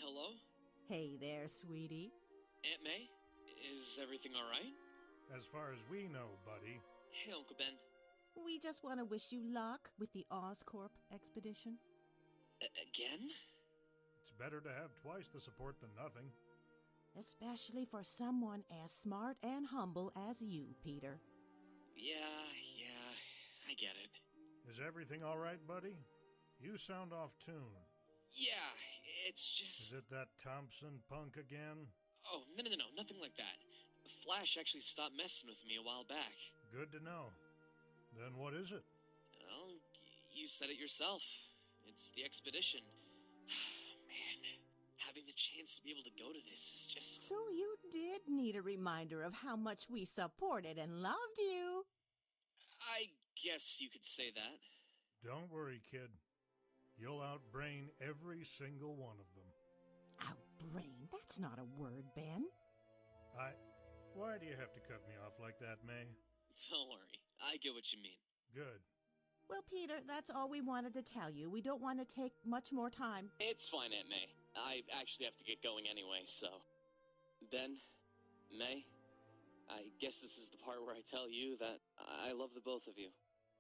Hello? Hey there, sweetie. Aunt May? Is everything alright? As far as we know, buddy. Hey, Uncle Ben. We just want to wish you luck with the Oscorp expedition. Again? It's better to have twice the support than nothing. Especially for someone as smart and humble as you, Peter. Yeah, I get it. Is everything all right, buddy? You sound off tune. Yeah, it's just... Is it that Thompson punk again? Oh, no, nothing like that. Flash actually stopped messing with me a while back. Good to know. Then what is it? Well, you said it yourself. It's the expedition. Man, having the chance to be able to go to this is just... So you did need a reminder of how much we supported and loved you. I guess you could say that. Don't worry, kid. You'll outbrain every single one of them. Outbrain? That's not a word, Ben. Why do you have to cut me off like that, May? Don't worry, I get what you mean. Good. Well, Peter, that's all we wanted to tell you. We don't want to take much more time. It's fine, Aunt May. I actually have to get going anyway, so... Ben, May, I guess this is the part where I tell you that I love the both of you.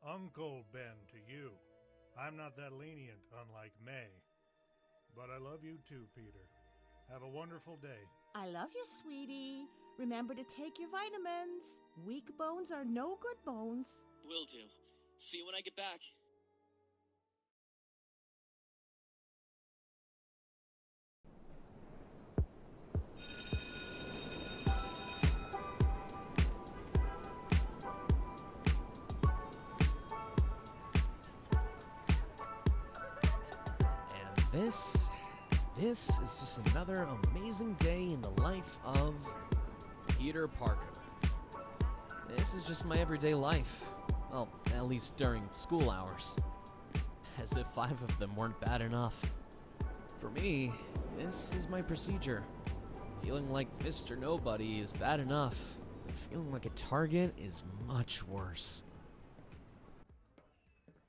Uncle Ben to you. I'm not that lenient, unlike May. But I love you too, Peter. Have a wonderful day. I love you, sweetie. Remember to take your vitamins. Weak bones are no good bones. Will do. See you when I get back. This is just another amazing day in the life of Peter Parker. This is just my everyday life. Well, at least during school hours. As if 5 of them weren't bad enough. For me, this is my procedure. Feeling like Mr. Nobody is bad enough, but feeling like a target is much worse.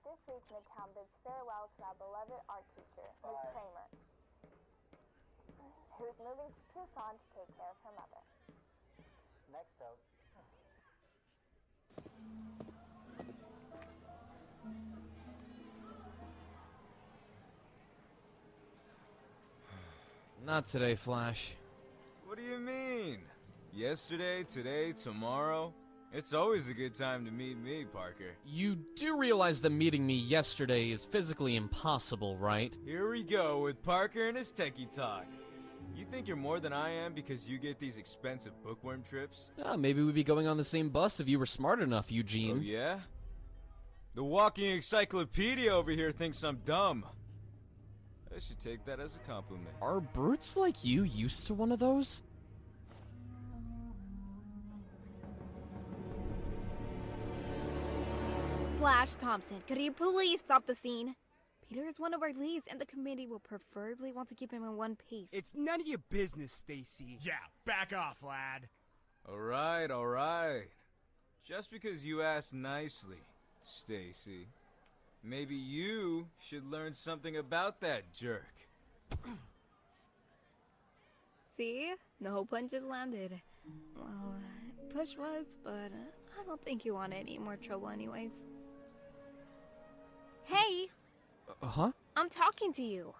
This week's Midtown bids farewell to our beloved art teacher, Ms. Kramer, who is moving to Tucson to take care of her mother. Next up. Not today, Flash. What do you mean? Yesterday, today, tomorrow? It's always a good time to meet me, Parker. You do realize that meeting me yesterday is physically impossible, right? Here we go with Parker and his techie talk. You think you're more than I am because you get these expensive bookworm trips? Maybe we'd be going on the same bus if you were smart enough, Eugene. Oh, yeah? The walking encyclopedia over here thinks I'm dumb. I should take that as a compliment. Are brutes like you used to one of those? Flash Thompson, could you please stop the scene? Peter is one of our leads, and the committee will preferably want to keep him in one piece. It's none of your business, Stacy. Yeah, back off, lad. Alright. Just because you asked nicely, Stacy. Maybe you should learn something about that jerk. See? No punches landed. Well, push was, but I don't think you want any more trouble anyways. Hey! Huh? I'm talking to you.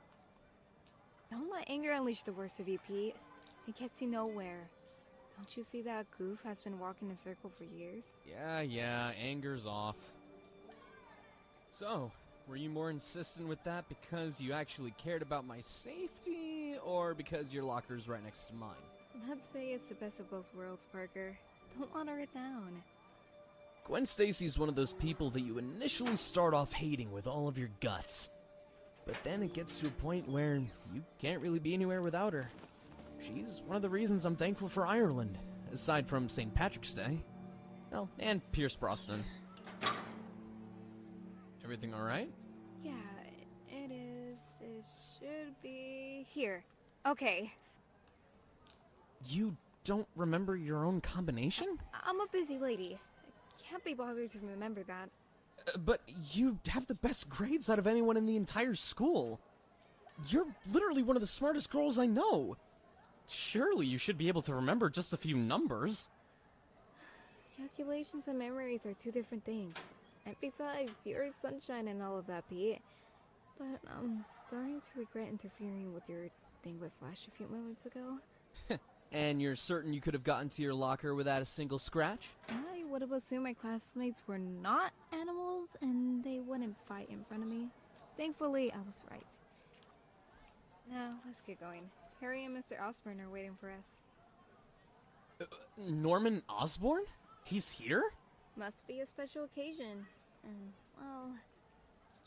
Don't let anger unleash the worst of you, Pete. It gets you nowhere. Don't you see that goof has been walking in a circle for years? Yeah, anger's off. So, were you more insistent with that because you actually cared about my safety, or because your locker's right next to mine? Let's say it's the best of both worlds, Parker. Don't water it down. Gwen Stacy's one of those people that you initially start off hating with all of your guts. But then it gets to a point where you can't really be anywhere without her. She's one of the reasons I'm thankful for Ireland, aside from St. Patrick's Day. Oh, and Pierce Brosnan. Everything alright? Yeah, it is. It should be... Here. Okay. You don't remember your own combination? I'm a busy lady. I can't be bothered to remember that. But you have the best grades out of anyone in the entire school. You're literally one of the smartest girls I know. Surely you should be able to remember just a few numbers. Calculations and memories are two different things. And besides, you're sunshine and all of that, Pete. But I'm starting to regret interfering with your thing with Flash a few moments ago. And you're certain you could have gotten to your locker without a single scratch? I would have assumed my classmates were not animals and they wouldn't fight in front of me. Thankfully, I was right. Now, let's get going. Harry and Mr. Osborn are waiting for us. Norman Osborn? He's here? Must be a special occasion. And, well,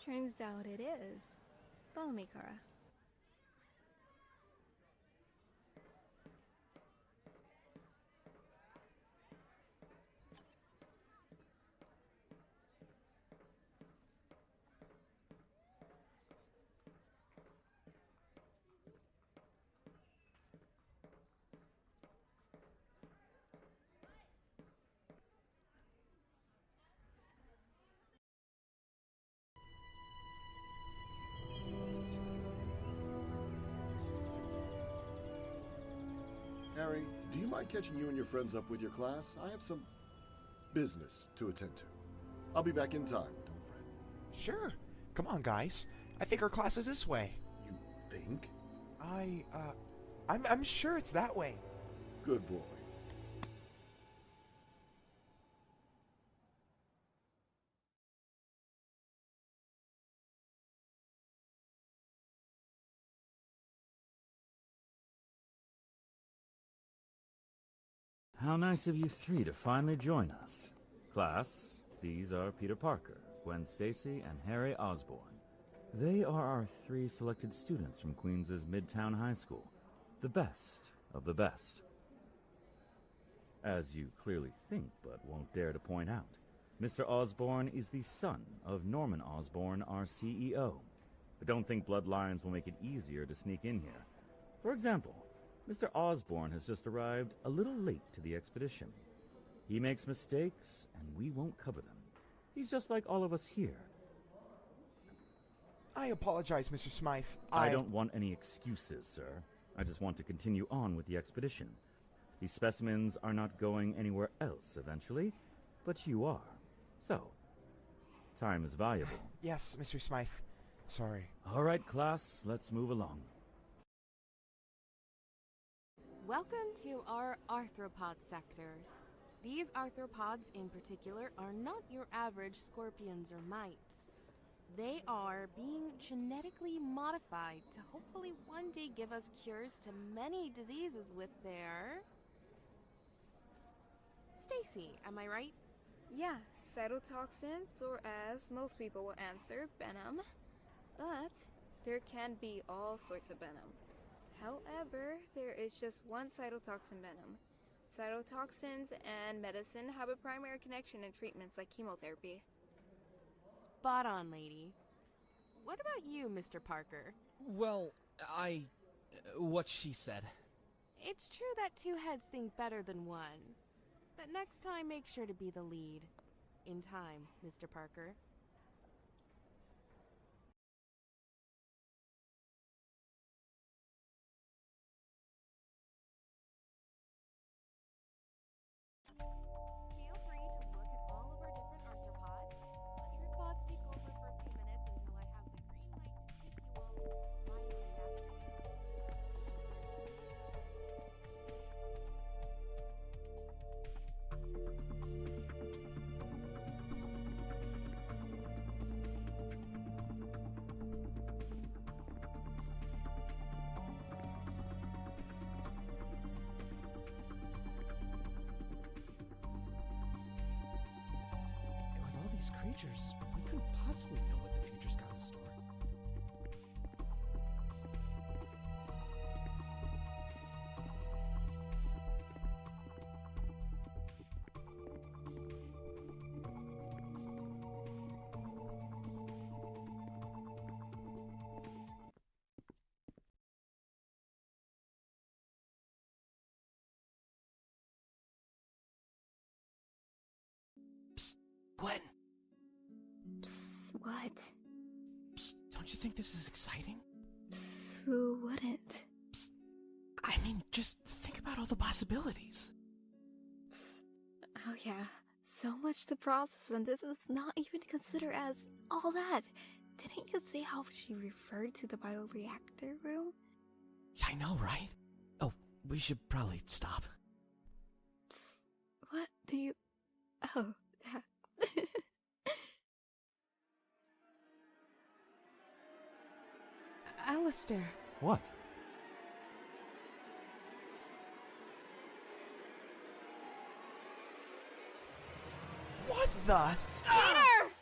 turns out it is. Follow me, Kara. Harry, do you mind catching you and your friends up with your class? I have some business to attend to. I'll be back in time, don't fret. Sure. Come on, guys. I think our class is this way. You think? I'm sure it's that way. Good boy. How nice of you three to finally join us. Class, these are Peter Parker, Gwen Stacy, and Harry Osborn. They are our three selected students from Queens's Midtown High School, the best of the best. As you clearly think but won't dare to point out, Mr. Osborn is the son of Norman Osborn, our CEO. But don't think bloodlines will make it easier to sneak in here. For example, Mr. Osborn has just arrived a little late to the expedition. He makes mistakes, and we won't cover them. He's just like all of us here. I apologize, Mr. Smythe. I don't want any excuses, sir. I just want to continue on with the expedition. These specimens are not going anywhere else eventually, but you are. So, time is valuable. Yes, Mr. Smythe. Sorry. All right, class, let's move along. Welcome to our arthropod sector. These arthropods in particular are not your average scorpions or mites. They are being genetically modified to hopefully one day give us cures to many diseases with their... Stacy, am I right? Yeah, cytotoxins, or as most people will answer, venom. But there can be all sorts of venom. However, there is just one cytotoxin venom. Cytotoxins and medicine have a primary connection in treatments like chemotherapy. Spot on, lady. What about you, Mr. Parker? Well, what she said. It's true that two heads think better than one. But next time, make sure to be the lead. In time, Mr. Parker. Feel free to look at all of our different arthropods. Let your thoughts take over for a few minutes until I have the green light to take you all into my With all these creatures, we couldn't possibly know what the future's got in store. Psst, Gwen! Psst, what? Psst, don't you think this is exciting? Psst. Who wouldn't? I mean, just think about all the possibilities. Oh yeah, so much to process, and this is not even considered as all that. Didn't you see how she referred to the bioreactor room? I know, right? Oh, we should probably stop. What do you... Oh, that... Alistair. What? What the? Peter!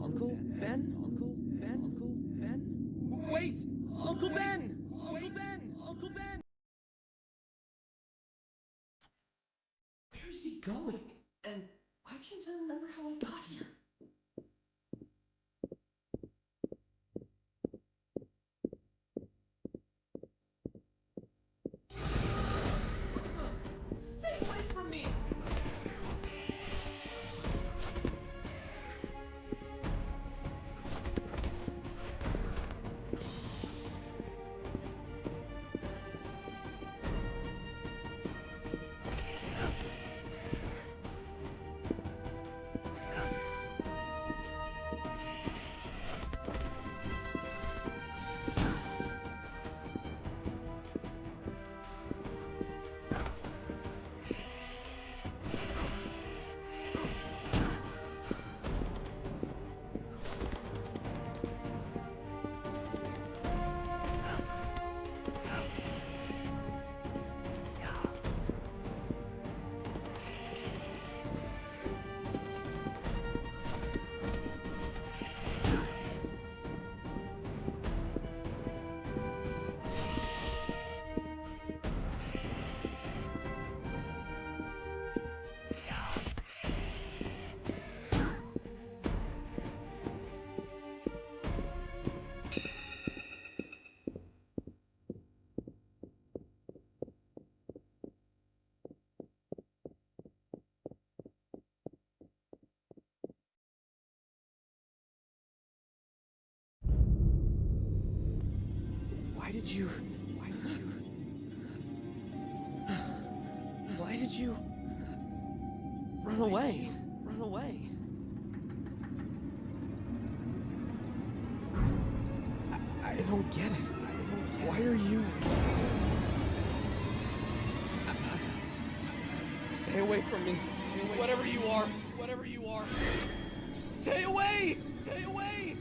Uncle Ben? Uncle Ben? Uncle Ben? Wait! Uncle Ben! Uncle Ben! Uncle Ben! Where is he going? And why can't I remember how I got here? Stay away from me! Why did you run away? Run away. I don't get it. Why are you... Stay away from me. Whatever you are. Whatever you are. Stay away! Stay away!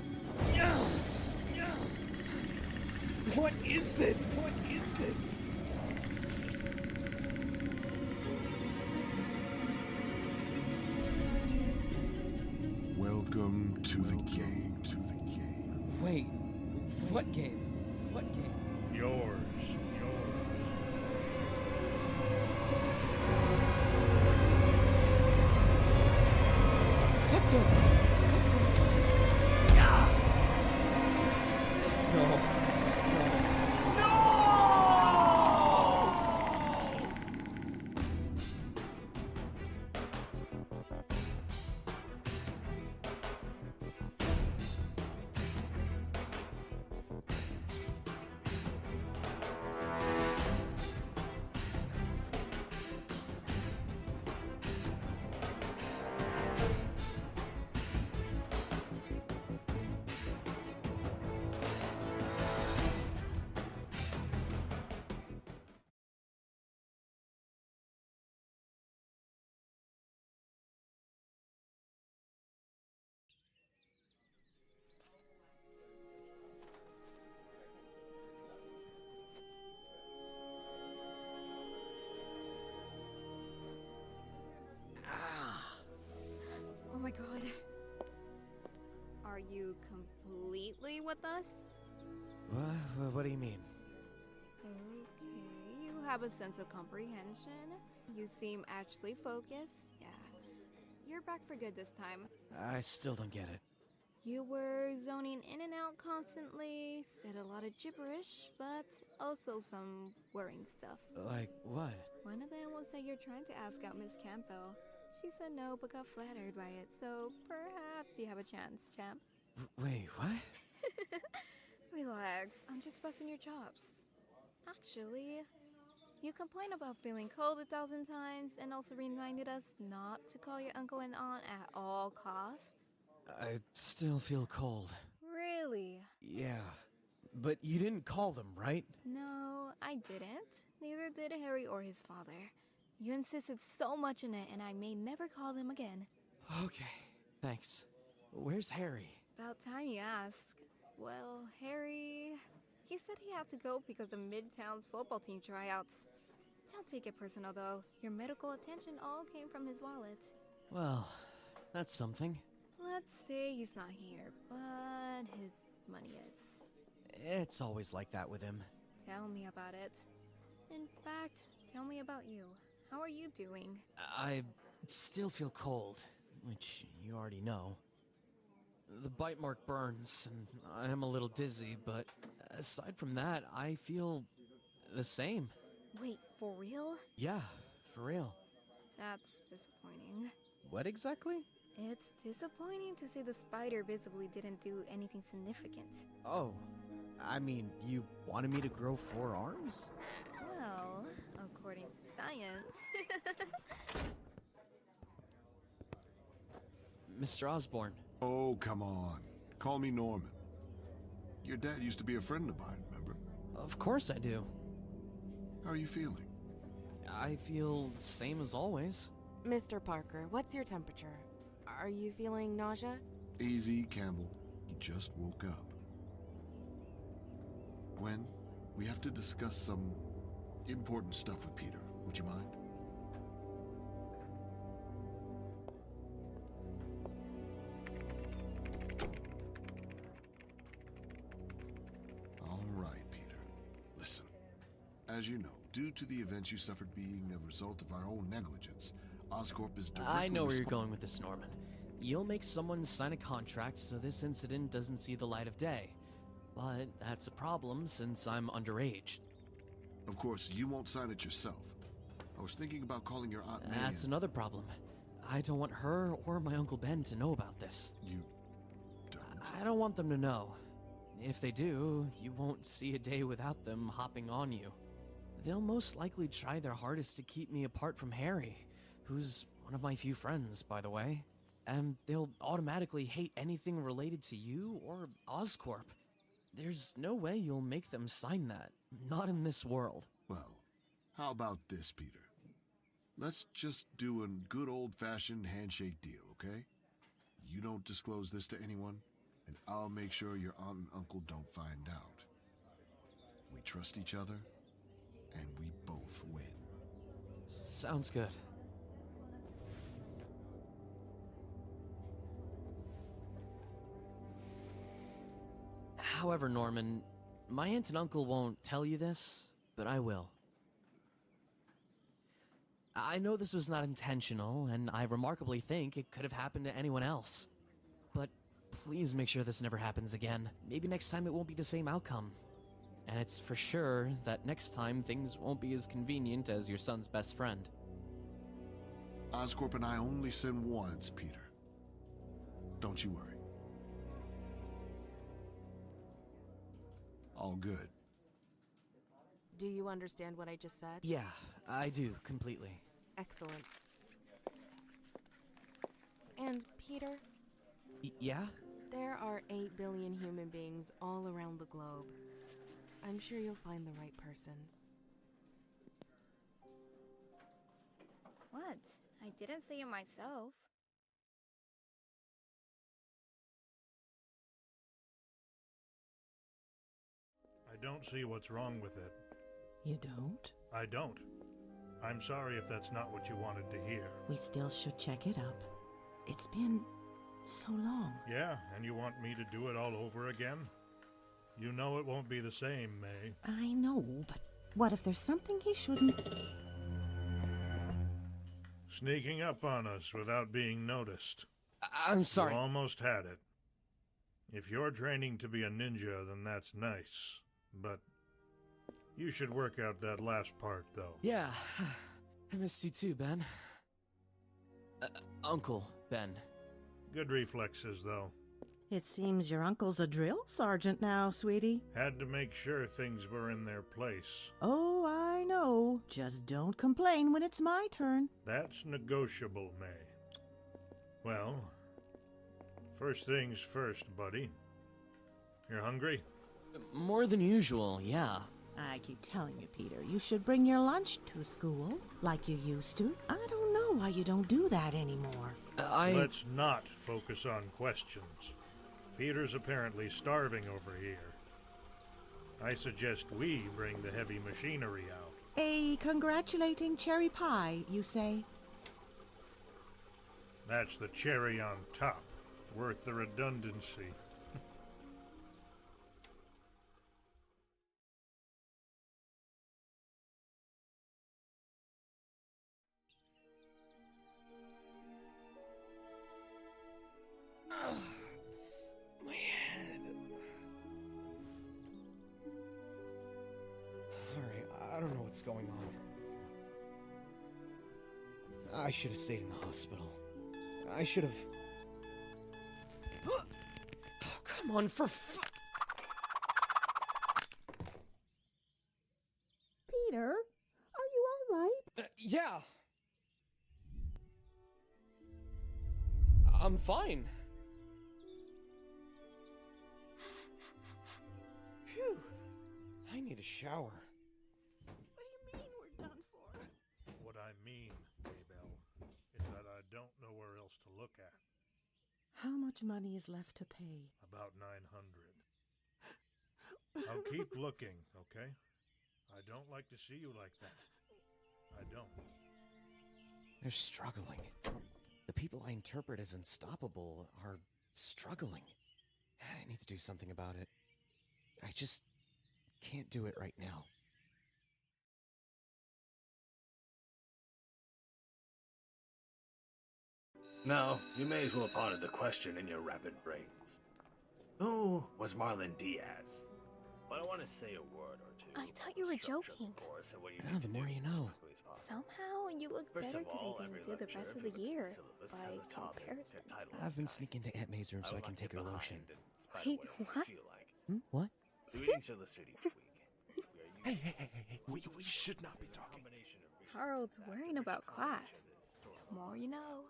What is this? What is this? Welcome to the game. Wait, what game? What game? Yours. What the? No. Oh my god. Are you completely with us? What do you mean? Okay, you have a sense of comprehension. You seem actually focused. Yeah. You're back for good this time. I still don't get it. You were zoning in and out constantly, said a lot of gibberish, but also some worrying stuff. Like what? One of them was that you're trying to ask out Miss Campbell. She said no, but got flattered by it, so perhaps you have a chance, champ. Wait, what? Relax, I'm just busting your chops. Actually, you complained about feeling cold 1,000 times and also reminded us not to call your uncle and aunt at all costs. I still feel cold. Really? Yeah, but you didn't call them, right? No, I didn't. Neither did Harry or his father. You insisted so much on it, and I may never call them again. Okay, thanks. Where's Harry? About time you ask. Well, Harry... He said he had to go because of Midtown's football team tryouts. Don't take it personal, though. Your medical attention all came from his wallet. Well, that's something. Let's say he's not here, but his money is. It's always like that with him. Tell me about it. In fact, tell me about you. How are you doing? I still feel cold, which you already know. The bite mark burns, and I'm a little dizzy, but aside from that, I feel the same. Wait, for real? Yeah, for real. That's disappointing. What exactly? It's disappointing to see the spider visibly didn't do anything significant. Oh, I mean, you wanted me to grow 4 arms? Well, according to science. Mr. Osborn. Oh, come on. Call me Norman. Your dad used to be a friend of mine, remember? Of course I do. How are you feeling? I feel the same as always. Mr. Parker, what's your temperature? Are you feeling nausea? Easy, Campbell. He just woke up. Gwen, we have to discuss some important stuff with Peter. Would you mind? All right, Peter. Listen. As you know, due to the events you suffered being a result of our own negligence, Oscorp is directly I know where you're going with this, Norman. You'll make someone sign a contract so this incident doesn't see the light of day. But that's a problem since I'm underage. Of course, you won't sign it yourself. I was thinking about calling your Aunt May. That's another problem. I don't want her or my Uncle Ben to know about this. You don't? I don't want them to know. If they do, you won't see a day without them hopping on you. They'll most likely try their hardest to keep me apart from Harry, who's one of my few friends, by the way. And they'll automatically hate anything related to you or Oscorp. There's no way you'll make them sign that. Not in this world. Well, how about this, Peter? Let's just do a good old-fashioned handshake deal, okay? You don't disclose this to anyone, and I'll make sure your aunt and uncle don't find out. We trust each other, and we both win. Sounds good. However, Norman, my aunt and uncle won't tell you this, but I will. I know this was not intentional, and I remarkably think it could have happened to anyone else. But please make sure this never happens again. Maybe next time it won't be the same outcome. And it's for sure that next time things won't be as convenient as your son's best friend. Oscorp and I only sin once, Peter. Don't you worry. All good. Do you understand what I just said? Yeah, I do, completely. Excellent. And, Peter? Yeah? There are 8 billion human beings all around the globe. I'm sure you'll find the right person. What? I didn't say it myself. I don't see what's wrong with it. You don't? I don't. I'm sorry if that's not what you wanted to hear. We still should check it up. It's been so long. Yeah, and you want me to do it all over again? You know it won't be the same, May. I know, but what if there's something he shouldn't... Sneaking up on us without being noticed. I'm sorry. You almost had it. If you're training to be a ninja, then that's nice. But you should work out that last part, though. Yeah, I missed you too, Ben. Uncle Ben. Good reflexes, though. It seems your uncle's a drill sergeant now, sweetie. Had to make sure things were in their place. Oh, I know. Just don't complain when it's my turn. That's negotiable, May. Well, first things first, buddy. You're hungry? More than usual, yeah. I keep telling you, Peter, you should bring your lunch to school, like you used to. I don't know why you don't do that anymore. Let's not focus on questions. Peter's apparently starving over here. I suggest we bring the heavy machinery out. A congratulating cherry pie, you say? That's the cherry on top, worth the redundancy. My head. Alright, I don't know what's going on. I should have stayed in the hospital. I should have... Oh, come on, for Peter, are you all right? Yeah. I'm fine. Phew. I need a shower. What do you mean we're done for? What I mean, Maybell, is that I don't know where else to look at. How much money is left to pay? About 900. I'll keep looking, okay? I don't like to see you like that. I don't. They're struggling. The people I interpret as unstoppable are struggling. I need to do something about it. I just can't do it right now. Now, you may as well ponder the question in your rapid brains. Who was Marlon Diaz? But I want to say a word or two. I thought you were joking. The more you know. Somehow you look better today than you did the rest of the year, by comparison. I've been sneaking into Aunt May's room so I can take her lotion. Wait, what? What? Readings are listed each week. Hey. We should not be talking. Harold's worrying about class. The more you know.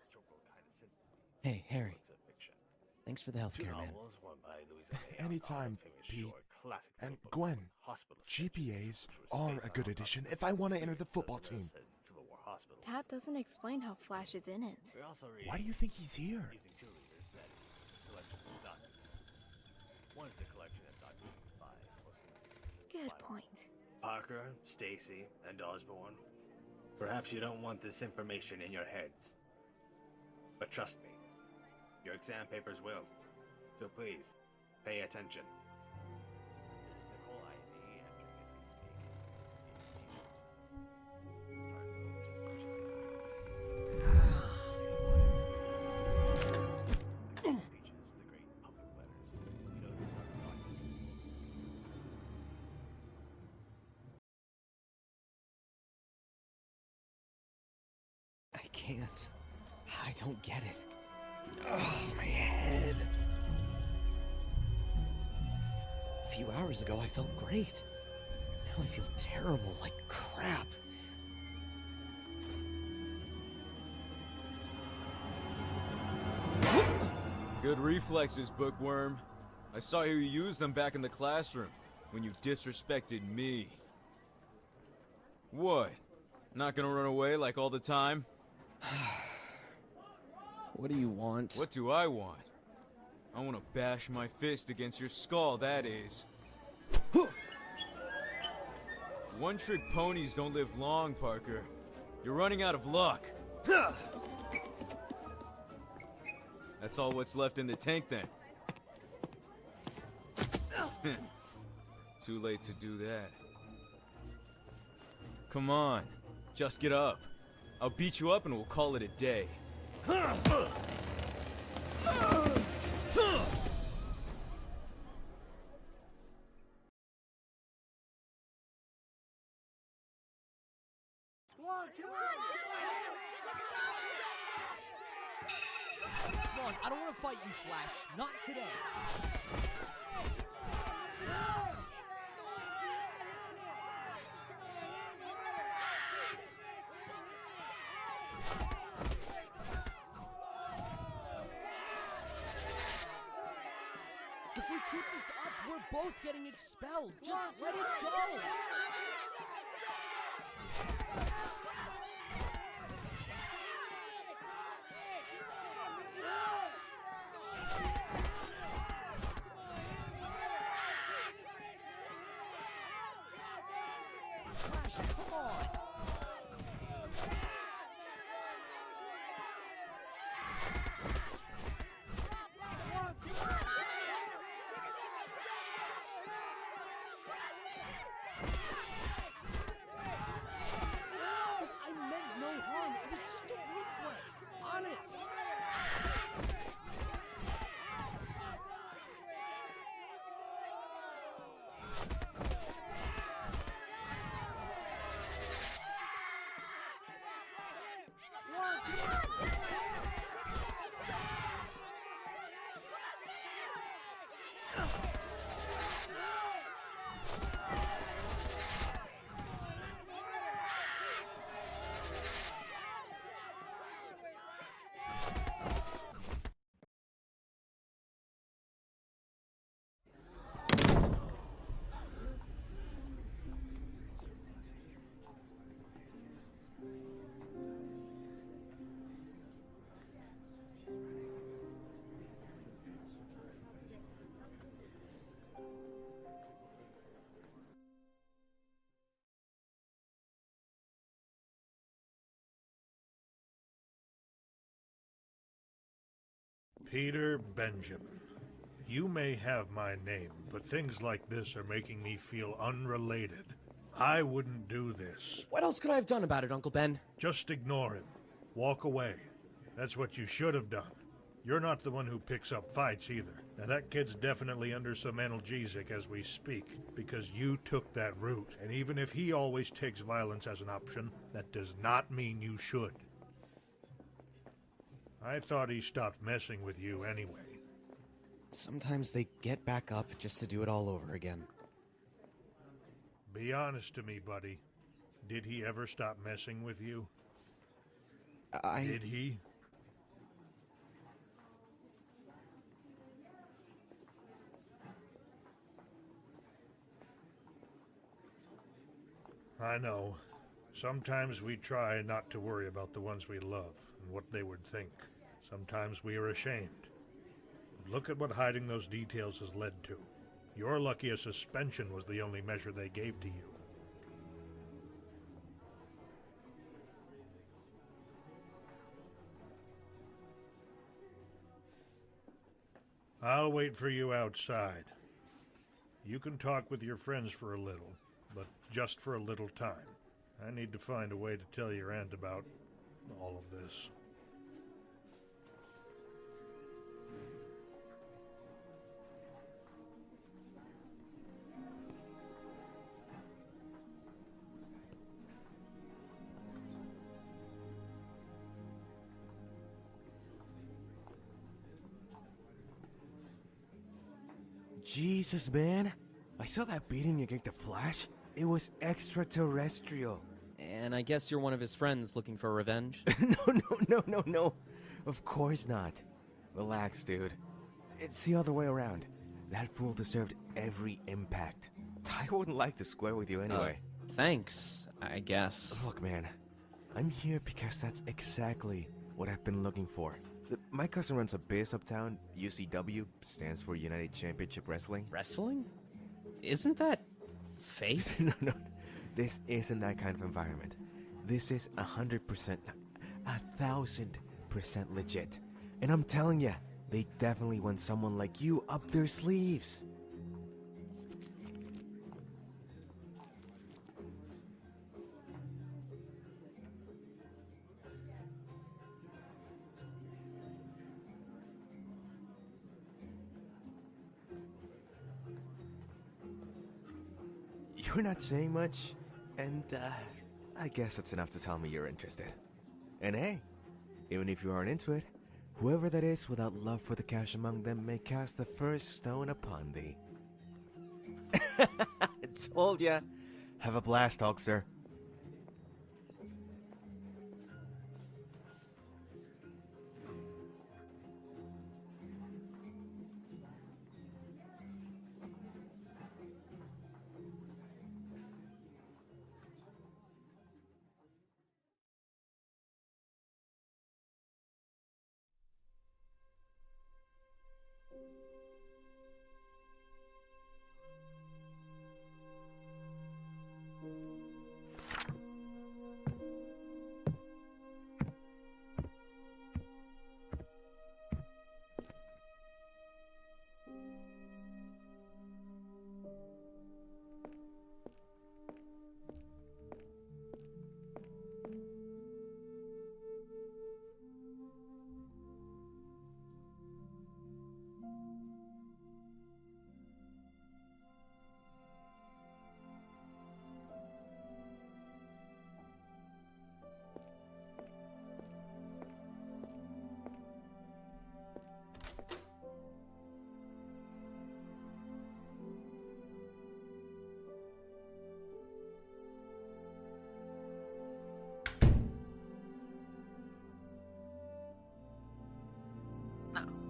Hey, Harry. Thanks for the healthcare, man. Anytime, Pete. And Gwen, GPAs are a good addition if I want to enter the football team. That doesn't explain how Flash is in it. Why do you think he's here? Good point. Parker, Stacy, and Osborn. Perhaps you don't want this information in your heads. But trust me, your exam papers will. So please, pay attention. can't. I don't get it. Ugh, my head. A few hours ago, I felt great. Now I feel terrible, like crap. Good reflexes, Bookworm. I saw you use them back in the classroom when you disrespected me. What? Not gonna run away like all the time? What do you want? What do I want? I want to bash my fist against your skull, that is. One-trick ponies don't live long, Parker. You're running out of luck. That's all what's left in the tank, then. Too late to do that. Come on, just get up. I'll beat you up and we'll call it a day. Come on, I don't want to fight you, Flash. Not today. If we keep this up, we're both getting expelled. Just let it go. Flash, come on. Look, I meant no harm. It was just a reflex. Honest. Peter Benjamin. You may have my name, but things like this are making me feel unrelated. I wouldn't do this. What else could I have done about it, Uncle Ben? Just ignore him. Walk away. That's what you should have done. You're not the one who picks up fights either. Now that kid's definitely under some analgesic as we speak, because you took that route. And even if he always takes violence as an option, that does not mean you should. I thought he stopped messing with you anyway. Sometimes they get back up just to do it all over again. Be honest to me, buddy. Did he ever stop messing with you? Did he? I know. Sometimes we try not to worry about the ones we love and what they would think. Sometimes we are ashamed. But look at what hiding those details has led to. You're lucky a suspension was the only measure they gave to you. I'll wait for you outside. You can talk with your friends for a little, but just for a little time. I need to find a way to tell your aunt about all of this. Jesus, man. I saw that beating against the Flash. It was extraterrestrial. And I guess you're one of his friends looking for revenge? No. Of course not. Relax, dude. It's the other way around. That fool deserved every impact. I wouldn't like to square with you anyway. Thanks, I guess. Look, man. I'm here because that's exactly what I've been looking for. My cousin runs a biz uptown. UCW stands for United Championship Wrestling. Wrestling? Isn't that fake? No. This isn't that kind of environment. This is 100%, 1,000% legit. And I'm telling you, they definitely want someone like you up their sleeves. You're not saying much, and I guess that's enough to tell me you're interested. And hey, even if you aren't into it, whoever that is without love for the cash among them may cast the first stone upon thee. I told ya. Have a blast, Hulkster.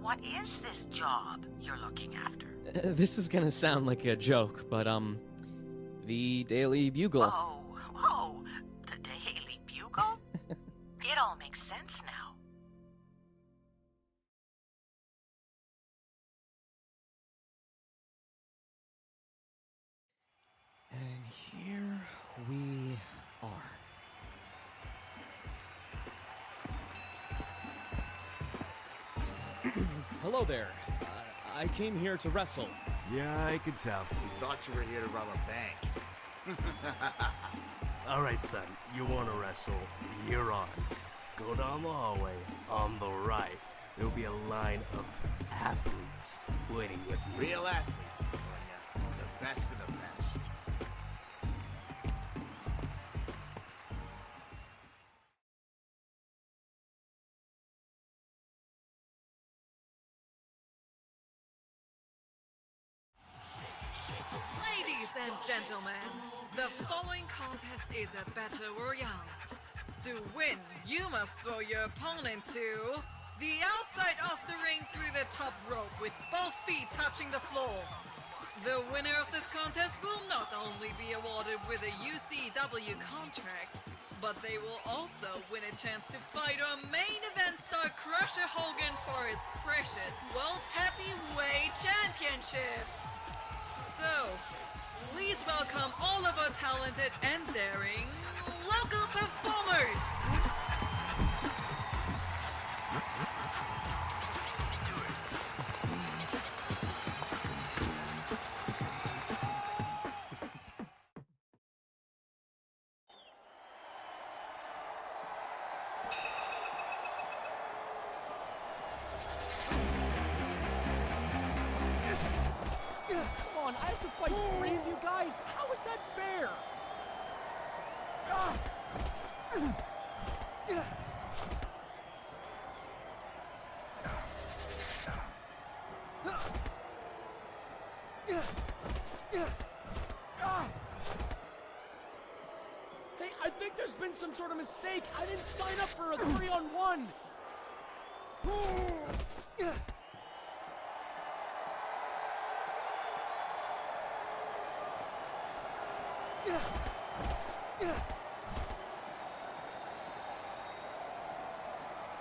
What is this job you're looking after? This is gonna sound like a joke, but, the Daily Bugle. Oh, the Daily Bugle? It all makes sense now. And here we are. Hello there. I came here to wrestle. Yeah, I could tell. We thought you were here to rob a bank. All right, son, you want to wrestle? You're on. Go down the hallway. On the right, there'll be a line of athletes waiting with you. Real athletes, California. The best of the best. Ladies and gentlemen, the following contest is a battle royale. To win, you must throw your opponent to the outside of the ring through the top rope with both feet touching the floor. The winner of this contest will not only be awarded with a UCW contract, but they will also win a chance to fight our main event star Crusher Hogan for his precious World Heavyweight Championship. So, please welcome all of our talented and daring local performers. Come on, I have to fight 3 of you guys? How is that fair? I think there's been some sort of mistake. I didn't sign up for a 3-on-1.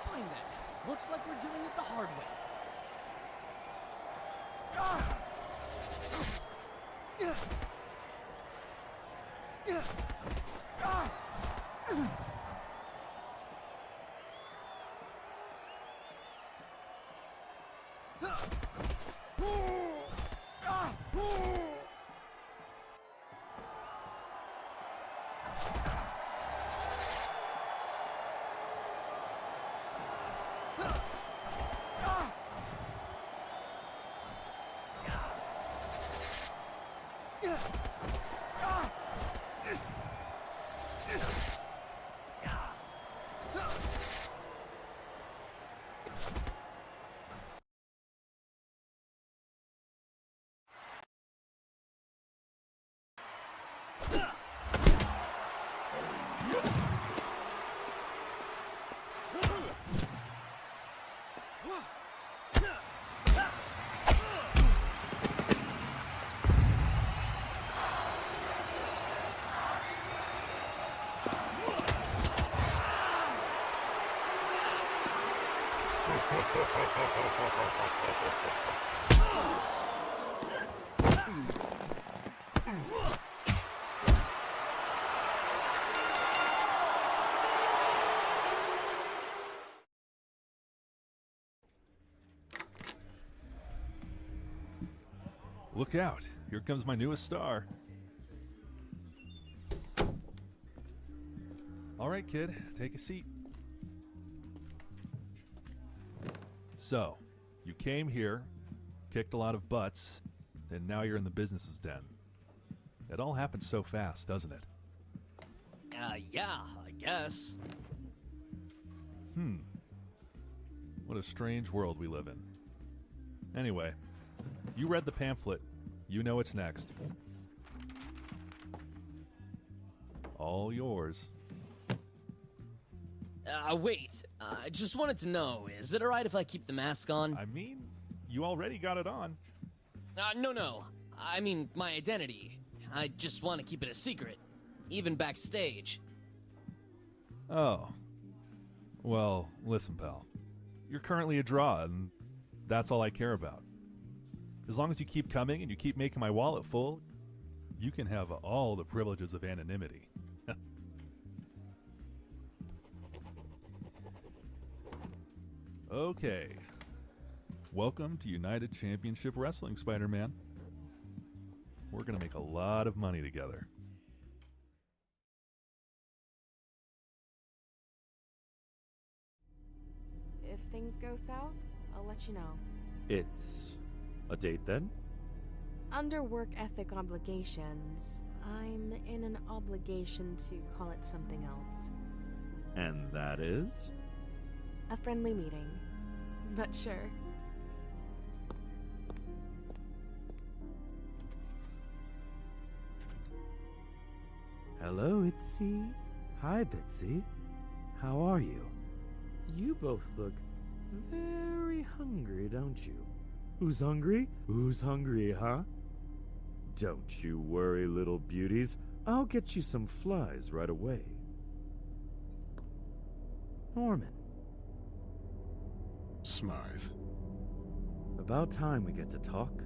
Fine then. Looks like we're doing it the hard way. Look out. Here comes my newest star. All right, kid. Take a seat. So, you came here, kicked a lot of butts, and now you're in the business's den. It all happened so fast, doesn't it? Yeah, I guess. What a strange world we live in. Anyway, you read the pamphlet. You know what's next. All yours. Wait. I just wanted to know, is it alright if I keep the mask on? I mean, you already got it on. No. I mean, my identity. I just want to keep it a secret. Even backstage. Oh. Well, listen, pal. You're currently a draw, and that's all I care about. As long as you keep coming and you keep making my wallet full, you can have all the privileges of anonymity. Okay. Welcome to United Championship Wrestling, Spider-Man. We're gonna make a lot of money together. If things go south, I'll let you know. It's a date then? Under work ethic obligations, I'm in an obligation to call it something else. And that is? A friendly meeting. But sure. Hello, Itzy. Hi, Bitsy. How are you? You both look very hungry, don't you? Who's hungry? Who's hungry, huh? Don't you worry, little beauties. I'll get you some flies right away. Norman. Smythe. About time we get to talk.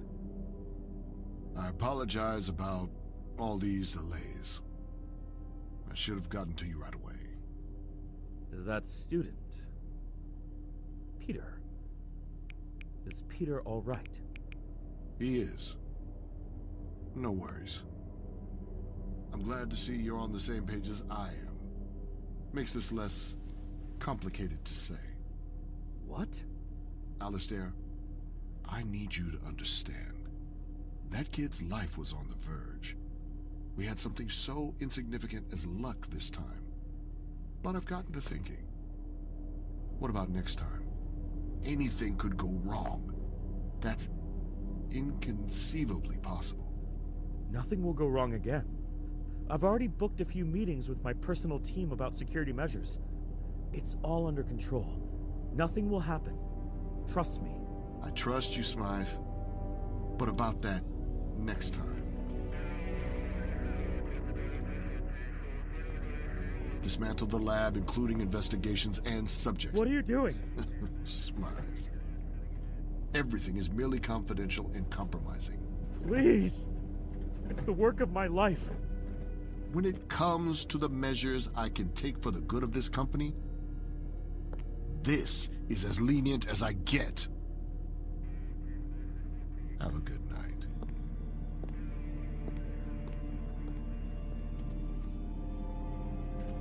I apologize about all these delays. I should have gotten to you right away. Is that student Peter? Is Peter all right? He is. No worries. I'm glad to see you're on the same page as I am. Makes this less complicated to say. What? Alistair, I need you to understand. That kid's life was on the verge. We had something so insignificant as luck this time. But I've gotten to thinking. What about next time? Anything could go wrong. That's inconceivably possible. Nothing will go wrong again. I've already booked a few meetings with my personal team about security measures. It's all under control. Nothing will happen. Trust me. I trust you, Smythe. But about that next time. Dismantle the lab, including investigations and subjects. What are you doing? Smythe. Everything is merely confidential and compromising. Please! It's the work of my life. When it comes to the measures I can take for the good of this company, this is as lenient as I get. Have a good night.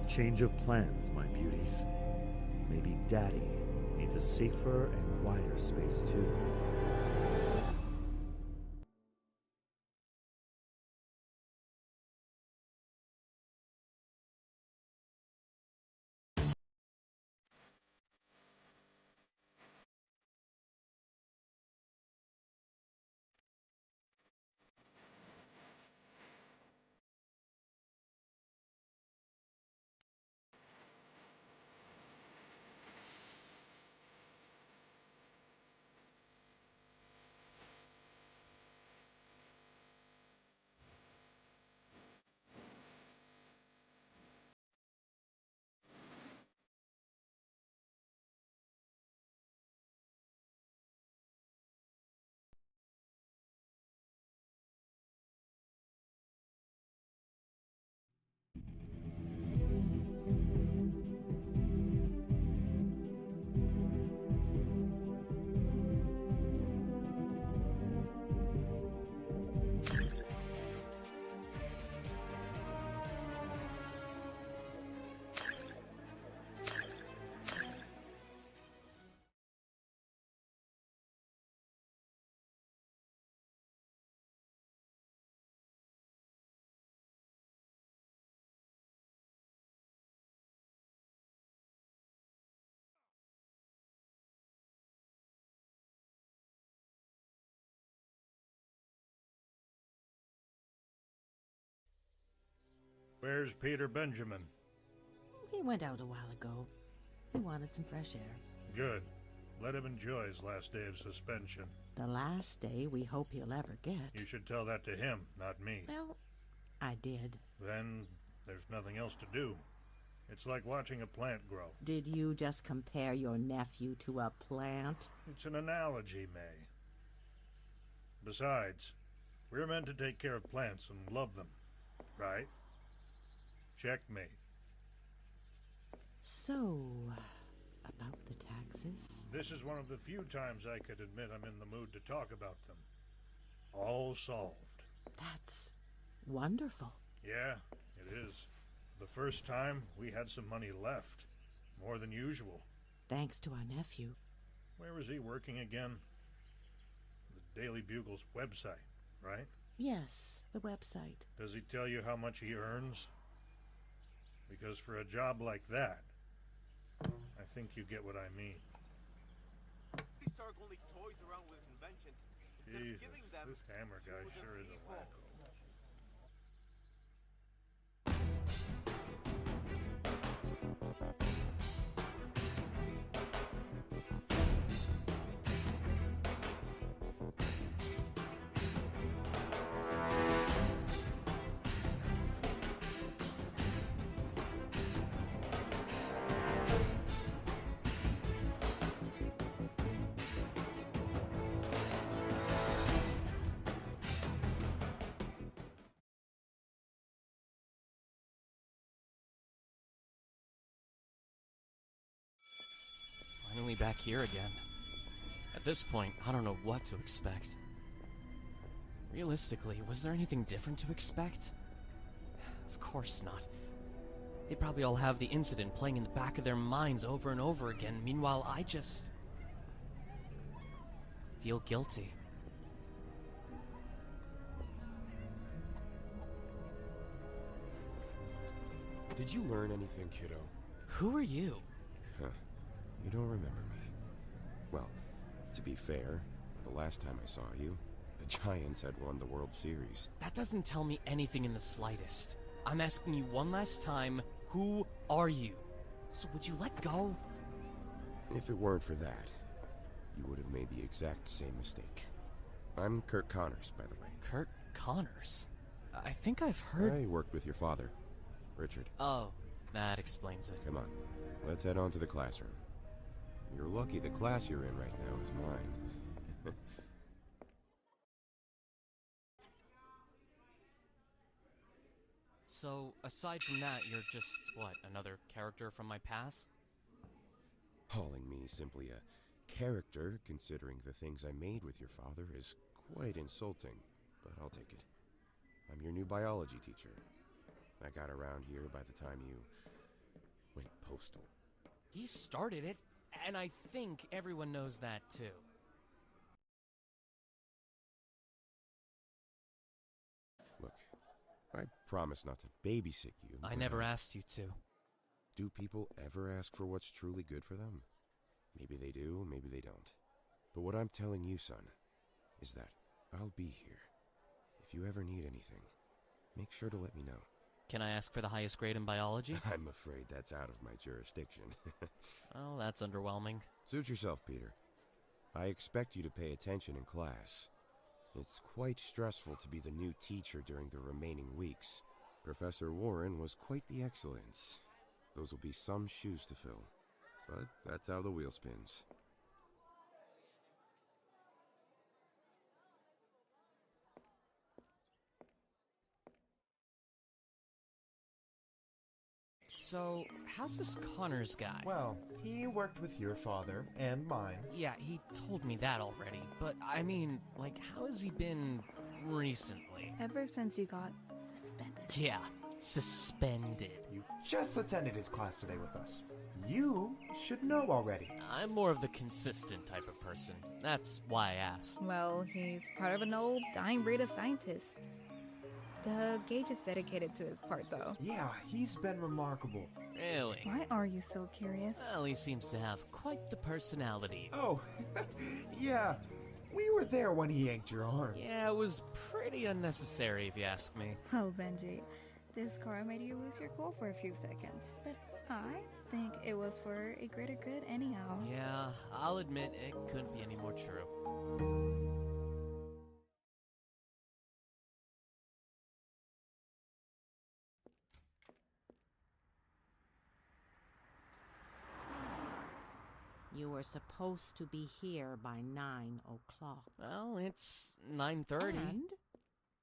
Change of plans, my beauties. Maybe Daddy needs a safer and wider space, too. Where's Peter Benjamin? He went out a while ago. He wanted some fresh air. Good. Let him enjoy his last day of suspension. The last day we hope he'll ever get. You should tell that to him, not me. Well, I did. Then there's nothing else to do. It's like watching a plant grow. Did you just compare your nephew to a plant? It's an analogy, May. Besides, we're meant to take care of plants and love them, right? Checkmate. So, about the taxes? This is one of the few times I could admit I'm in the mood to talk about them. All solved. That's wonderful. Yeah, it is. The first time, we had some money left. More than usual. Thanks to our nephew. Where was he working again? The Daily Bugle's website, right? Yes, the website. Does he tell you how much he earns? Because for a job like that, I think you get what I mean. These start only toys around with inventions. Jesus, this Hammer guy sure is a wacko. Finally back here again. At this point, I don't know what to expect. Realistically, was there anything different to expect? Of course not. They probably all have the incident playing in the back of their minds over and over again. Meanwhile, I just feel guilty. Did you learn anything, kiddo? Who are you? Huh. You don't remember me. Well, to be fair, the last time I saw you, the Giants had won the World Series. That doesn't tell me anything in the slightest. I'm asking you one last time, who are you? So would you let go? If it weren't for that, you would have made the exact same mistake. I'm Kurt Connors, by the way. Kurt Connors? I think I've heard... I worked with your father, Richard. Oh, that explains it. Come on, let's head on to the classroom. You're lucky the class you're in right now is mine. So, aside from that, you're just, what, another character from my past? Calling me simply a character, considering the things I made with your father, is quite insulting, but I'll take it. I'm your new biology teacher. I got around here by the time you went postal. He started it, and I think everyone knows that too. Look, I promise not to babysit you. I never asked you to. Do people ever ask for what's truly good for them? Maybe they do, maybe they don't. But what I'm telling you, son, is that I'll be here. If you ever need anything, make sure to let me know. Can I ask for the highest grade in biology? I'm afraid that's out of my jurisdiction. Oh, that's underwhelming. Suit yourself, Peter. I expect you to pay attention in class. It's quite stressful to be the new teacher during the remaining weeks. Professor Warren was quite the excellence. Those will be some shoes to fill. But that's how the wheel spins. So, how's this Connors guy? Well, he worked with your father and mine. Yeah, he told me that already, but I mean, like, how has he been recently? Ever since you got suspended. Yeah, suspended. You just attended his class today with us. You should know already. I'm more of the consistent type of person. That's why I asked. Well, he's part of an old dying breed of scientists. The Gage is dedicated to his part, though. Yeah, he's been remarkable. Really? Why are you so curious? Well, he seems to have quite the personality. Oh, yeah. We were there when he yanked your arm. Yeah, it was pretty unnecessary, if you ask me. Oh, Benji, this car made you lose your cool for a few seconds, but I think it was for a greater good anyhow. Yeah, I'll admit it couldn't be any more true. 'You were supposed to be here by 9 o'clock. Well, it's 9:30. And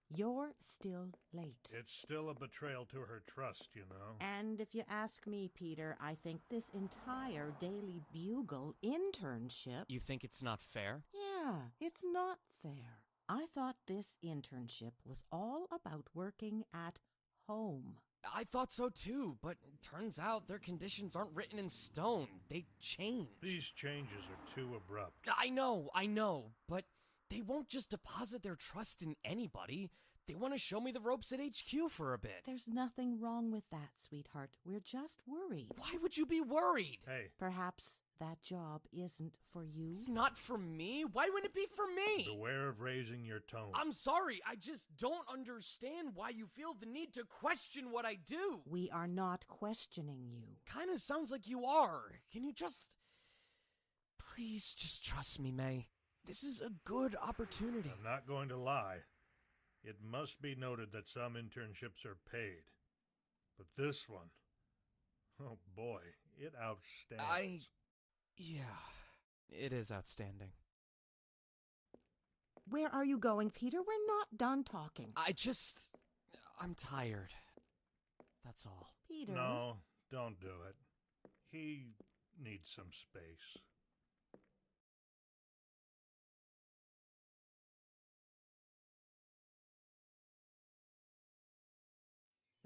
you're still late. It's still a betrayal to her trust, you know. And if you ask me, Peter, I think this entire Daily Bugle internship... You think it's not fair? Yeah, it's not fair. I thought this internship was all about working at home. I thought so too, but it turns out their conditions aren't written in stone. They change. These changes are too abrupt. I know, but they won't just deposit their trust in anybody. They want to show me the ropes at HQ for a bit. There's nothing wrong with that, sweetheart. We're just worried. Why would you be worried? Hey. Perhaps that job isn't for you. It's not for me? Why wouldn't it be for me? Beware of raising your tone. I'm sorry, I just don't understand why you feel the need to question what I do. We are not questioning you. Kinda sounds like you are. Can you just... Please just trust me, May. This is a good opportunity. I'm not going to lie. It must be noted that some internships are paid. But this one... Oh boy, it outstands. Yeah, it is outstanding. Where are you going, Peter? We're not done talking. I'm tired. That's all. Peter? No, don't do it. He needs some space.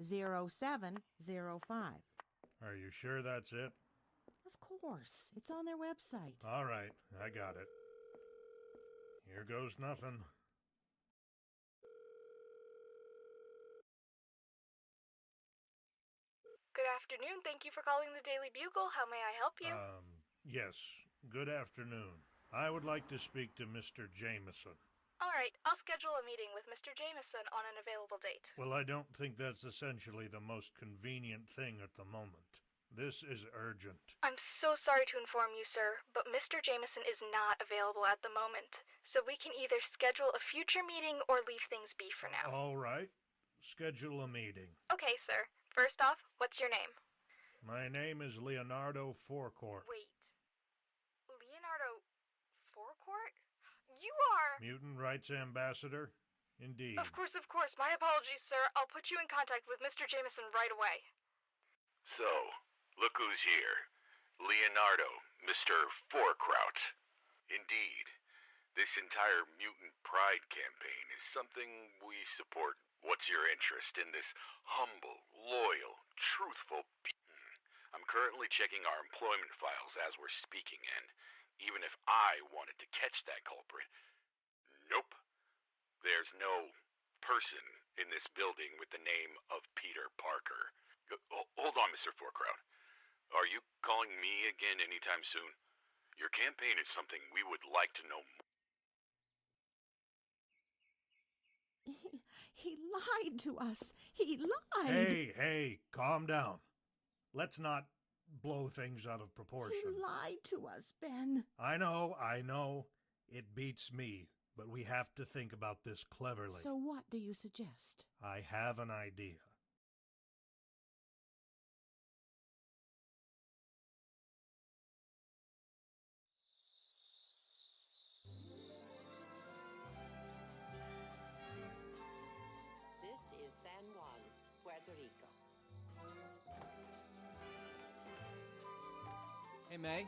Zero 0705. Are you sure that's it? Of course. It's on their website. All right, I got it. Here goes nothing. Good afternoon. Thank you for calling the Daily Bugle. How may I help you? Yes. Good afternoon. I would like to speak to Mr. Jameson. Alright, I'll schedule a meeting with Mr. Jameson on an available date. Well, I don't think that's essentially the most convenient thing at the moment. This is urgent. I'm so sorry to inform you, sir, but Mr. Jameson is not available at the moment. So we can either schedule a future meeting or leave things be for now. All right. Schedule a meeting. Okay, sir. First off, what's your name? My name is Leonardo Forecourt. Wait. Leonardo Forecourt? You are... Mutant Rights Ambassador? Indeed. Of course. My apologies, sir. I'll put you in contact with Mr. Jameson right away. So, look who's here. Leonardo, Mr. Forecourt. Indeed, this entire Mutant Pride campaign is something we support. What's your interest in this humble, loyal, truthful I'm currently checking our employment files as we're speaking, and even if I wanted to catch that culprit, nope. There's no person in this building with the name of Peter Parker. Hold on, Mr. Forecourt. Are you calling me again anytime soon? Your campaign is something we would like to know more. He lied to us. He lied. Hey, calm down. Let's not blow things out of proportion. He lied to us, Ben. I know. It beats me, but we have to think about this cleverly. So what do you suggest? I have an idea. This is San Juan, Puerto Rico. Hey, May.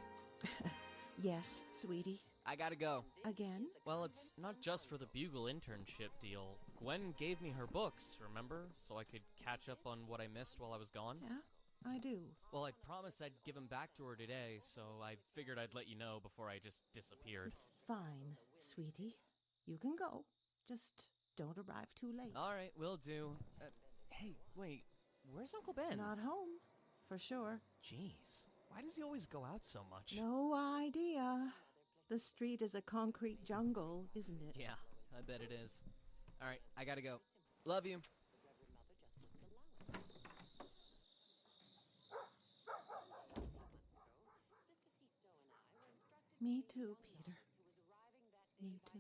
Yes, sweetie. I gotta go. Again? Well, it's not just for the Bugle internship deal. Gwen gave me her books, remember? So I could catch up on what I missed while I was gone. Yeah, I do. Well, I promised I'd give them back to her today, so I figured I'd let you know before I just disappeared. It's fine, sweetie. You can go. Just don't arrive too late. All right, will do. Hey, wait. Where's Uncle Ben? Not home, for sure. Jeez. Why does he always go out so much? No idea. The street is a concrete jungle, isn't it? Yeah, I bet it is. All right, I gotta go. Love you. Me too, Peter. Me too.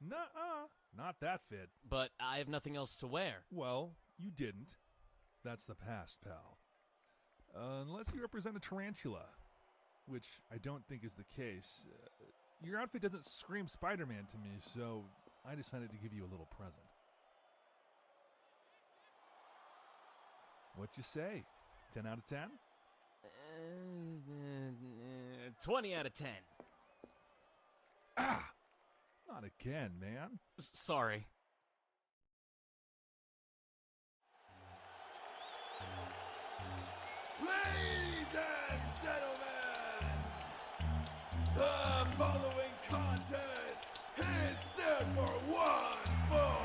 Nuh-uh. Not that fit. But I have nothing else to wear. Well, you didn't. That's the past, pal. Unless you represent a tarantula, which I don't think is the case. Your outfit doesn't scream Spider-Man to me, so I decided to give you a little present. What'd you say? 10 out of 10? 20 out of 10. Ah! Not again, man. Sorry. Ladies and gentlemen, the following contest is set for one fall.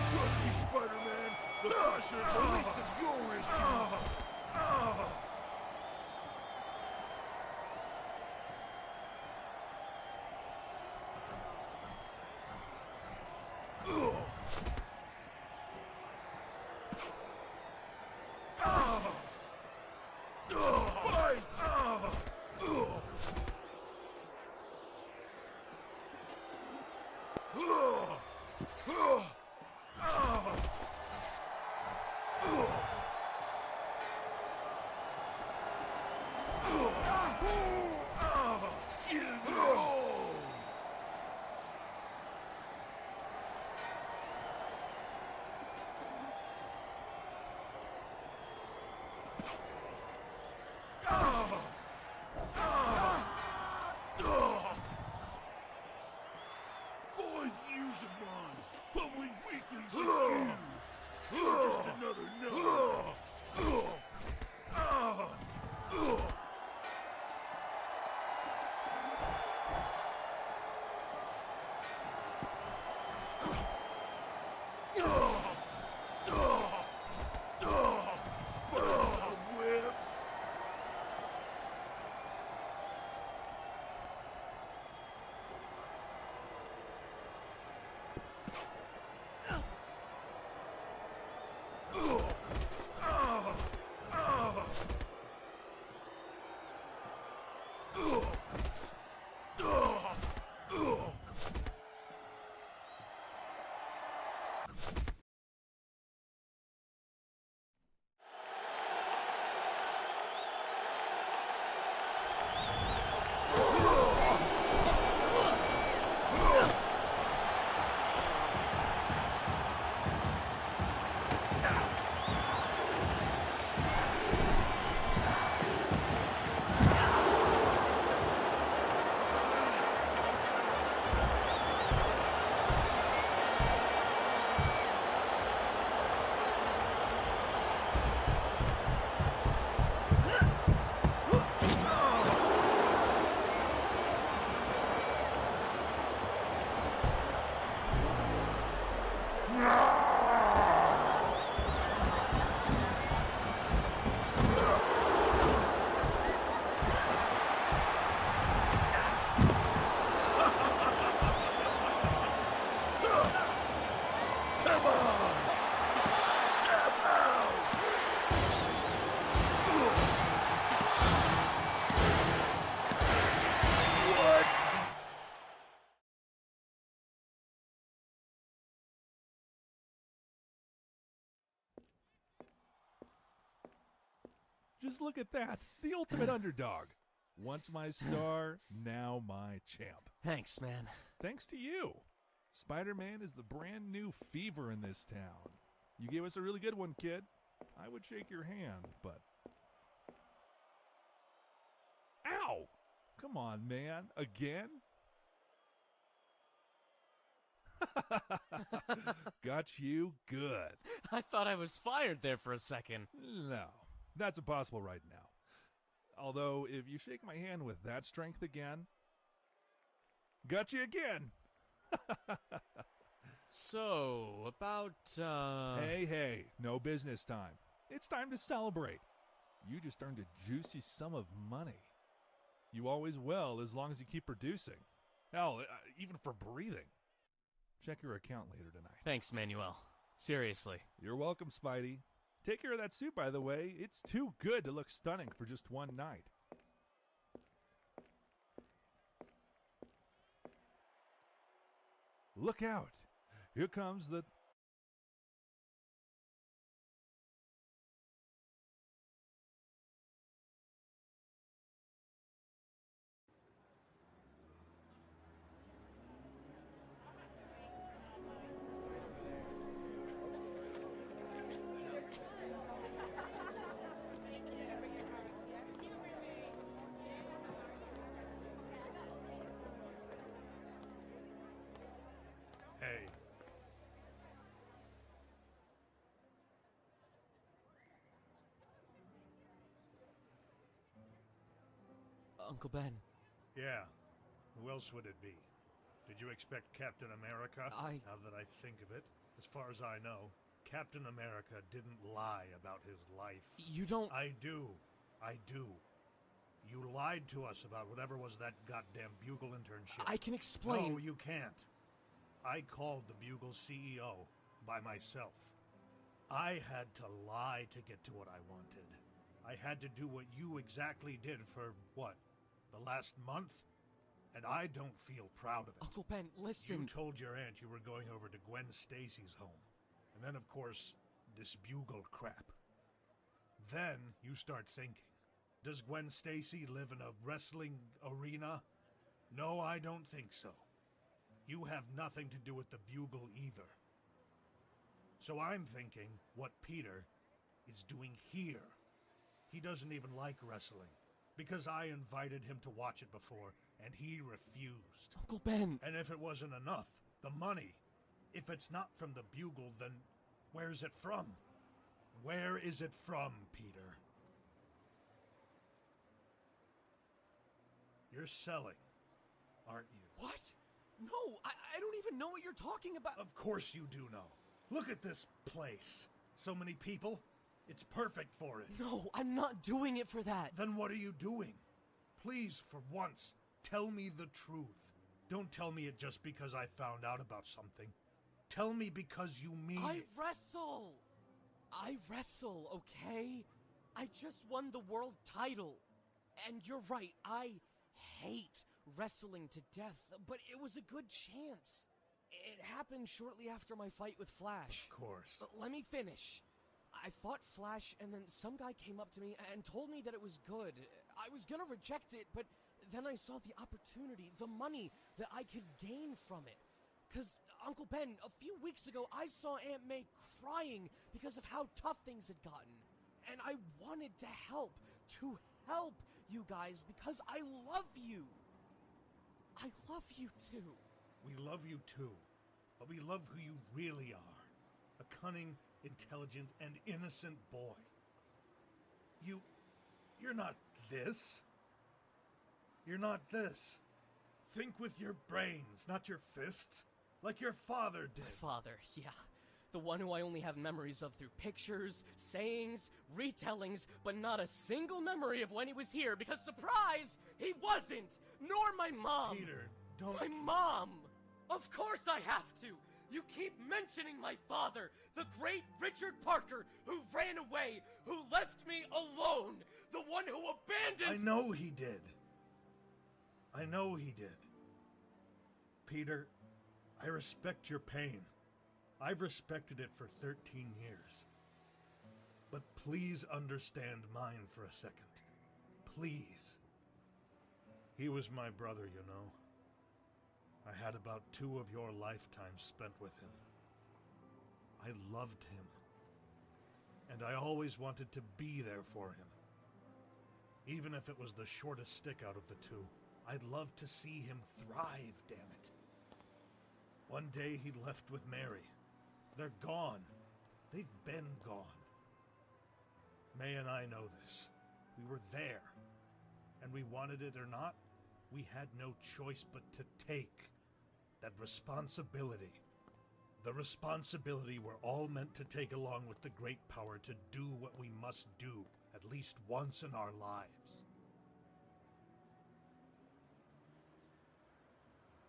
Trust me, Spider-Man. The pressure is the least of your issues. Public weeklies like you. You're just another number. Just look at that. The ultimate underdog. Once my star, now my champ. Thanks, man. Thanks to you. Spider-Man is the brand new fever in this town. You gave us a really good one, kid. I would shake your hand, but... Ow! Come on, man. Again? Got you good. I thought I was fired there for a second. No, that's impossible right now. Although, if you shake my hand with that strength again, got you again. So, about, Hey, no business time. It's time to celebrate. You just earned a juicy sum of money. You always will, as long as you keep producing. Hell, even for breathing. Check your account later tonight. Thanks, Manuel. Seriously. You're welcome, Spidey. Take care of that suit, by the way. It's too good to look stunning for just one night. Look out. Here comes the... Hey. Uncle Ben. Yeah. Who else would it be? Did you expect Captain America? Now that I think of it, as far as I know, Captain America didn't lie about his life. You don't... I do. You lied to us about whatever was that goddamn Bugle internship. I can explain. No, you can't. I called the Bugle CEO by myself. I had to lie to get to what I wanted. I had to do what you exactly did for, what, the last month? And I don't feel proud of it. Uncle Ben, listen. You told your aunt you were going over to Gwen Stacy's home. And then, of course, this Bugle crap. Then you start thinking, does Gwen Stacy live in a wrestling arena? No, I don't think so. You have nothing to do with the Bugle either. So I'm thinking what Peter is doing here. He doesn't even like wrestling, because I invited him to watch it before, and he refused. Uncle Ben! And if it wasn't enough, the money, if it's not from the Bugle, then where's it from? Where is it from, Peter? You're selling, aren't you? What? No, I don't even know what you're talking about. Of course you do know. Look at this place. So many people. It's perfect for it. No, I'm not doing it for that. Then what are you doing? Please, for once, tell me the truth. Don't tell me it just because I found out about something. Tell me because you mean I it. wrestle, okay? I just won the world title. And you're right, I hate wrestling to death, but it was a good chance. It happened shortly after my fight with Flash. Of course. Let me finish. I fought Flash, and then some guy came up to me and told me that it was good. I was gonna reject it, but then I saw the opportunity, the money that I could gain from it. 'Cause, Uncle Ben, a few weeks ago, I saw Aunt May crying because of how tough things had gotten. And I wanted to help you guys, because I love you. I love you too. We love you too, but we love who you really are. A cunning, intelligent, and innocent boy. You're not this. You're not this. Think with your brains, not your fists, like your father did. My father, yeah. The one who I only have memories of through pictures, sayings, retellings, but not a single memory of when he was here, because surprise, he wasn't! Nor my mom! Peter, don't... My mom! Of course I have to! You keep mentioning my father, the great Richard Parker, who ran away, who left me alone, the one who abandoned... I know he did. I know he did. Peter, I respect your pain. I've respected it for 13 years. But please understand mine for a second. Please. He was my brother, you know. I had about 2 of your lifetimes spent with him. I loved him. And I always wanted to be there for him. Even if it was the shortest stick out of the 2, I'd love to see him thrive, damn it. One day he left with Mary. They're gone. They've been gone. May and I know this. We were there. And we wanted it or not, we had no choice but to take that responsibility. The responsibility we're all meant to take along with the great power to do what we must do at least once in our lives.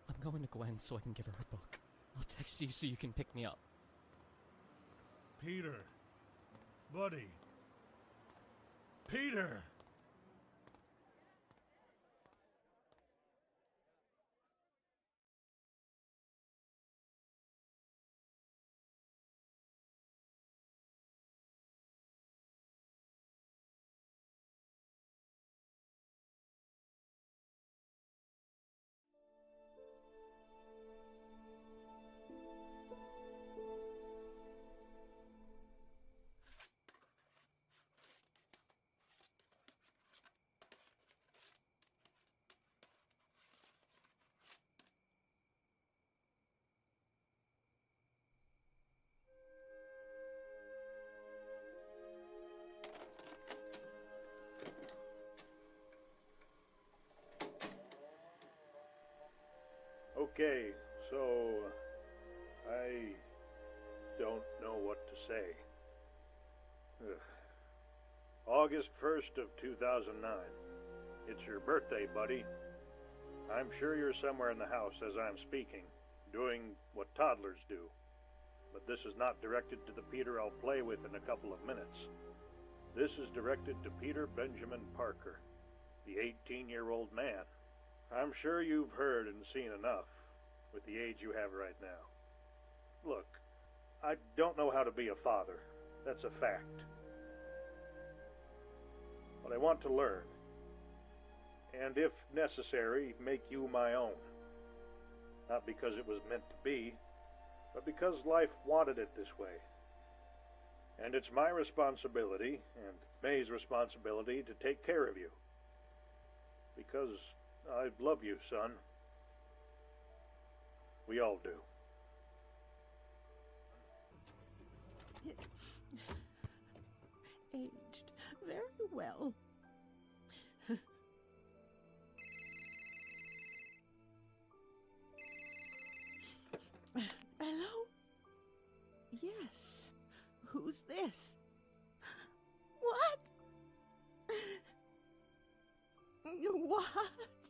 I'm going to Gwen so I can give her a book. I'll text you so you can pick me up. Peter. Buddy. Peter! Okay, so I don't know what to say. Ugh. August 1st of 2009. It's your birthday, buddy. I'm sure you're somewhere in the house as I'm speaking, doing what toddlers do. But this is not directed to the Peter I'll play with in a couple of minutes. This is directed to Peter Benjamin Parker, the 18-year-old man. I'm sure you've heard and seen enough with the age you have right now. Look, I don't know how to be a father. That's a fact. But I want to learn, and if necessary, make you my own. Not because it was meant to be, but because life wanted it this way. And it's my responsibility, and May's responsibility, to take care of you. Because I love you, son. We all do. Aged very well. Hello? Yes. Who's this? What? What?